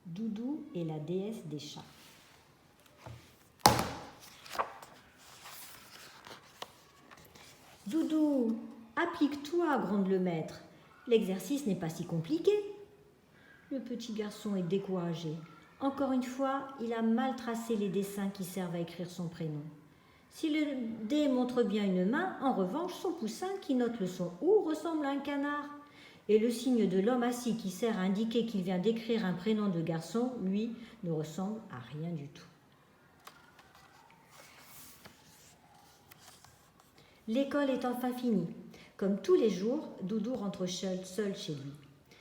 Doudou et la déesse des chats. Doudou, applique-toi, gronde le maître. L'exercice n'est pas si compliqué. Le petit garçon est découragé. Encore une fois, il a mal tracé les dessins qui servent à écrire son prénom. Si le dé montre bien une main, en revanche, son poussin qui note le son OU ressemble à un canard. Et le signe de l'homme assis qui sert à indiquer qu'il vient d'écrire un prénom de garçon, lui, ne ressemble à rien du tout. L'école est enfin finie. Comme tous les jours, Doudou rentre seul chez lui.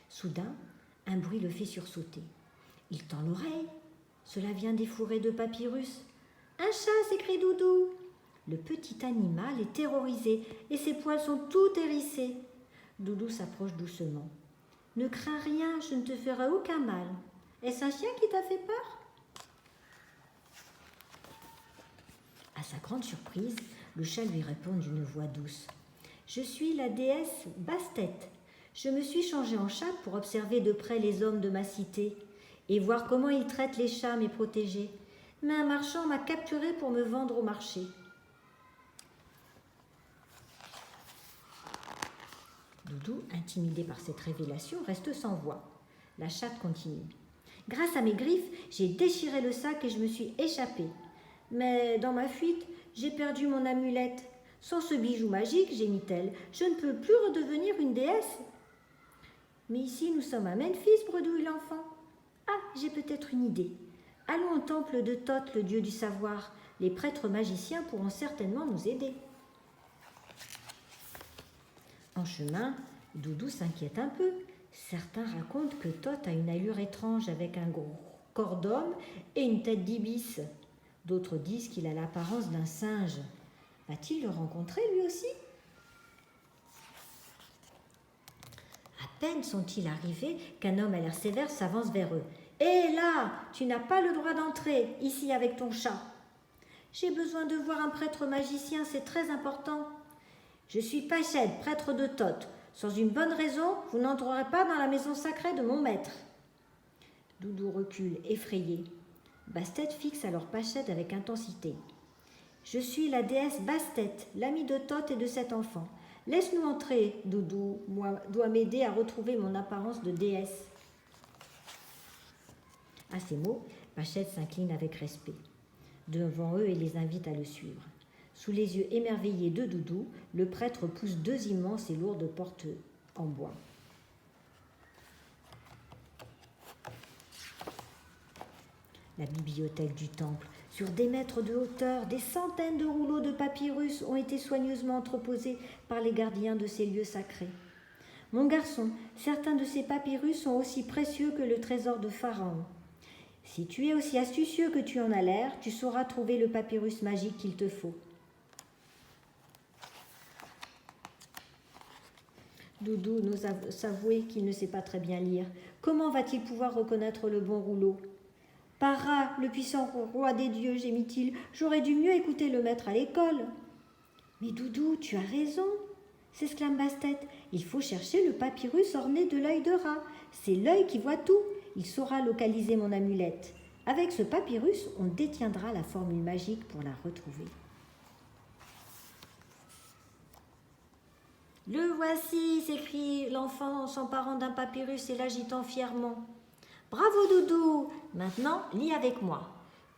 Soudain, un bruit le fait sursauter. Il tend l'oreille. Cela vient des fourrés de papyrus. « Un chat !» s'écrie Doudou. Le petit animal est terrorisé et ses poils sont tout hérissés. Doudou s'approche doucement. « Ne crains rien, je ne te ferai aucun mal. Est-ce un chien qui t'a fait peur ?» À sa grande surprise, le chat lui répond d'une voix douce. « Je suis la déesse Bastet. Je me suis changée en chat pour observer de près les hommes de ma cité et voir comment ils traitent les chats, mes protégés. Mais un marchand m'a capturée pour me vendre au marché. » Doudou, intimidé par cette révélation, reste sans voix. La chatte continue. « Grâce à mes griffes, j'ai déchiré le sac et je me suis échappée. Mais dans ma fuite, j'ai perdu mon amulette. Sans ce bijou magique, gémit-elle, je ne peux plus redevenir une déesse. » « Mais ici, nous sommes à Memphis, bredouille l'enfant. Ah, j'ai peut-être une idée. Allons au temple de Thoth, le dieu du savoir. Les prêtres magiciens pourront certainement nous aider. » En chemin, Doudou s'inquiète un peu. Certains racontent que Thoth a une allure étrange avec un gros corps d'homme et une tête d'ibis. D'autres disent qu'il a l'apparence d'un singe. Va-t-il le rencontrer lui aussi ? À peine sont-ils arrivés qu'un homme à l'air sévère s'avance vers eux. « Hé là, tu n'as pas le droit d'entrer, ici avec ton chat. »« J'ai besoin de voir un prêtre magicien, c'est très important. »« Je suis Pached, prêtre de Thoth. Sans une bonne raison, vous n'entrerez pas dans la maison sacrée de mon maître. » Doudou recule, effrayé. Bastet fixe alors Pached avec intensité. « Je suis la déesse Bastet, l'amie de Thoth et de cet enfant. Laisse-nous entrer, Doudou, moi dois m'aider à retrouver mon apparence de déesse. » À ces mots, Pached s'incline avec respect devant eux et les invite à le suivre. Sous les yeux émerveillés de Doudou, le prêtre pousse 2 immenses et lourdes portes en bois. La bibliothèque du temple. Sur des mètres de hauteur, des centaines de rouleaux de papyrus ont été soigneusement entreposés par les gardiens de ces lieux sacrés. Mon garçon, certains de ces papyrus sont aussi précieux que le trésor de Pharaon. Si tu es aussi astucieux que tu en as l'air, tu sauras trouver le papyrus magique qu'il te faut. Doudou n'ose s'avouer qu'il ne sait pas très bien lire. Comment va-t-il pouvoir reconnaître le bon rouleau ? « Par Ra, le puissant roi des dieux, gémit-il, j'aurais dû mieux écouter le maître à l'école. »« Mais Doudou, tu as raison, s'exclame Bastet. Il faut chercher le papyrus orné de l'œil de Ra. C'est l'œil qui voit tout. Il saura localiser mon amulette. Avec ce papyrus, on détiendra la formule magique pour la retrouver. » « Le voici !» s'écrie l'enfant en s'emparant d'un papyrus et l'agitant fièrement. « Bravo Doudou ! Maintenant, lis avec moi.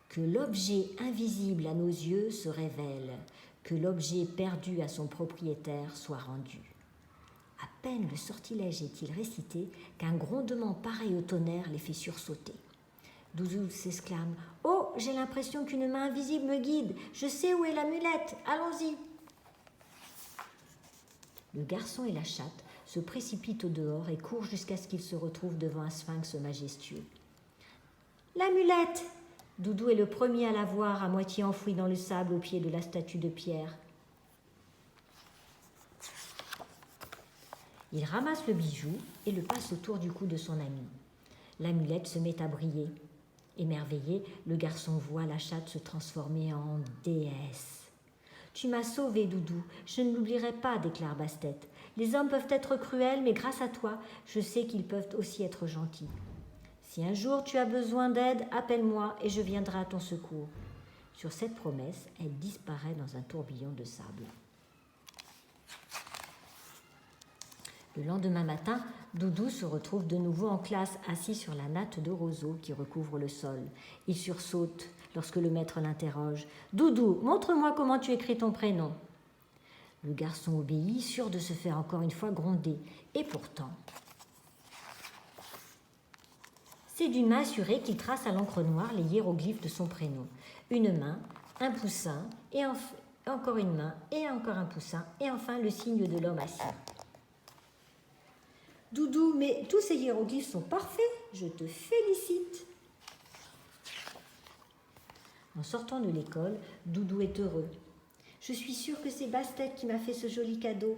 Que l'objet invisible à nos yeux se révèle, que l'objet perdu à son propriétaire soit rendu. » À peine le sortilège est-il récité qu'un grondement pareil au tonnerre les fait sursauter. Doudou s'exclame. « Oh, j'ai l'impression qu'une main invisible me guide. Je sais où est l'amulette. Allons-y !» Le garçon et la chatte se précipitent au dehors et courent jusqu'à ce qu'ils se retrouvent devant un sphinx majestueux. « L'amulette !» Doudou est le premier à la voir, à moitié enfouie dans le sable au pied de la statue de pierre. Il ramasse le bijou et le passe autour du cou de son ami. L'amulette se met à briller. Émerveillé, le garçon voit la chatte se transformer en déesse. « Tu m'as sauvé, Doudou, je ne l'oublierai pas, » déclare Bastet. « Les hommes peuvent être cruels, mais grâce à toi, je sais qu'ils peuvent aussi être gentils. Si un jour tu as besoin d'aide, appelle-moi et je viendrai à ton secours. » Sur cette promesse, elle disparaît dans un tourbillon de sable. Le lendemain matin, Doudou se retrouve de nouveau en classe, assis sur la natte de roseau qui recouvre le sol. Il sursaute lorsque le maître l'interroge. « Doudou, montre-moi comment tu écris ton prénom. » Le garçon obéit, sûr de se faire encore une fois gronder. Et pourtant, c'est d'une main assurée qu'il trace à l'encre noire les hiéroglyphes de son prénom. Une main, un poussin, et encore une main, et encore un poussin, et enfin le signe de l'homme assis. « Doudou, mais tous ces hiéroglyphes sont parfaits, je te félicite. » En sortant de l'école, Doudou est heureux. « Je suis sûre que c'est Bastet qui m'a fait ce joli cadeau. »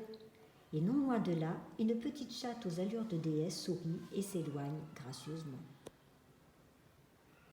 Et non loin de là, une petite chatte aux allures de déesse sourit et s'éloigne gracieusement.